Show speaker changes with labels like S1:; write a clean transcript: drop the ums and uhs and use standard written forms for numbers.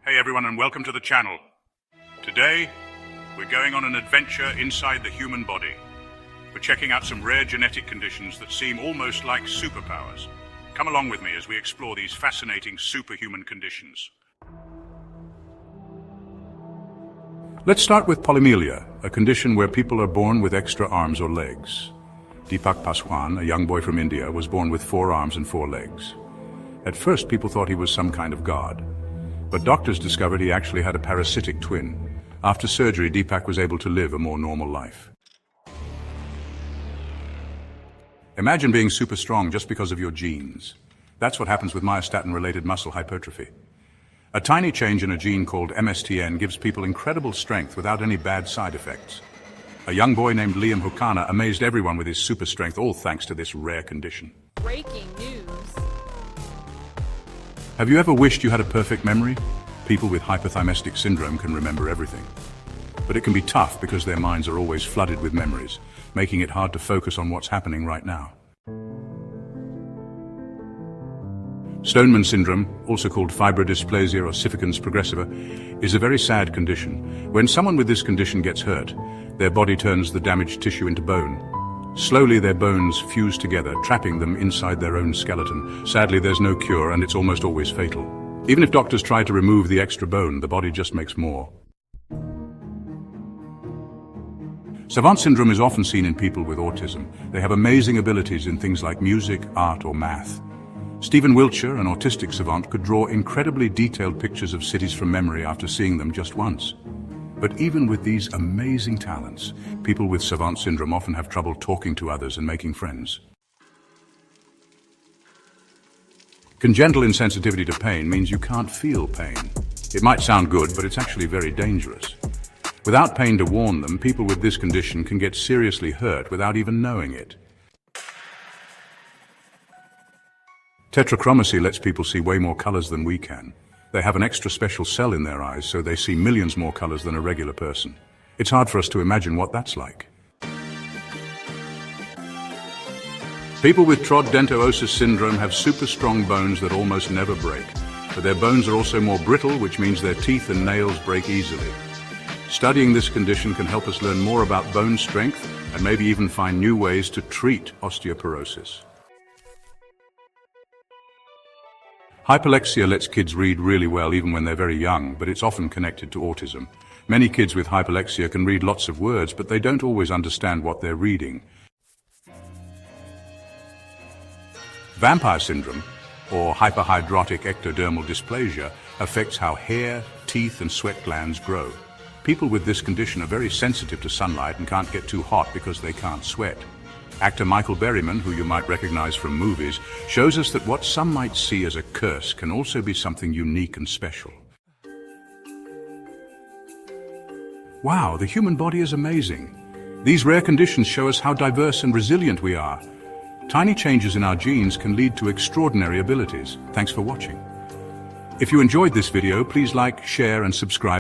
S1: Hey everyone, and welcome to the channel. Today, we're going on an adventure inside the human body. We're checking out some rare genetic conditions that seem almost like superpowers. Come along with me as we explore these fascinating superhuman conditions. Let's start with polymorphia, a condition where people are born with extra arms or legs. Deepak Paswan, a young boy from India, was born with 4 arms and 4 legs. At first, people thought he was some kind of god. But doctors discovered he actually had a parasitic twin. After surgery, Deepak was able to live a more normal life. Imagine being super strong just because of your genes. That's what happens with myostatin-related muscle hypertrophy. A tiny change in a gene called MSTN gives people incredible strength without any bad side effects. A young boy named Liam Hukana amazed everyone with his super strength, all thanks to this rare condition.
S2: Breaking news.
S1: Have you ever wished you had a perfect memory? People with hypothyroidistic syndrome can remember everything. But it can be tough because their minds are always flooded with memories, making it hard to focus on what's happening right now. Stoneman syndrome, also called fibrodysplasia or Sificans progressiva, is a very sad condition. When someone with this condition gets hurt, their body turns the damaged tissue into bone. Slowly, their bones fuse together, trapping them inside their own skeleton. Sadly, there's no cure, and it's almost always fatal. Even if doctors try to remove the extra bone, the body just makes more. Savant syndrome is often seen in people with autism. They have amazing abilities in things like music, art, or math. Stephen Wiltshire, an autistic savant, could draw incredibly detailed pictures of cities from memory after seeing them just once. But even with these amazing talents, people with savant syndrome often have trouble talking to others and making friends. Congenital insensitivity to pain means you can't feel pain. It might sound good, but it's actually very dangerous. Without pain to warn them, people with this condition can get seriously hurt without even knowing it. Tetrachromacy lets people see way more colors than we can. They have an extra special cell in their eyes, so they see millions more colors than a regular person. It's hard for us to imagine what that's like. People with trod-dento-osseous syndrome have super strong bones that almost never break. But their bones are also more brittle, which means their teeth and nails break easily. Studying this condition can help us learn more about bone strength and maybe even find new ways to treat osteoporosis. Hyperlexia lets kids read really well even when they're very young, but it's often connected to autism. Many kids with hyperlexia can read lots of words, but they don't always understand what they're reading. Vampire syndrome, or hyperhidrotic ectodermal dysplasia, affects how hair, teeth, and sweat glands grow. People with this condition are very sensitive to sunlight and can't get too hot because they can't sweat. Actor Michael Berryman, who you might recognize from movies, shows us that what some might see as a curse can also be something unique and special. Wow, the human body is amazing. These rare conditions show us how diverse and resilient we are. Tiny changes in our genes can lead to extraordinary abilities. Thanks for watching. If you enjoyed this video, please like, share, and subscribe.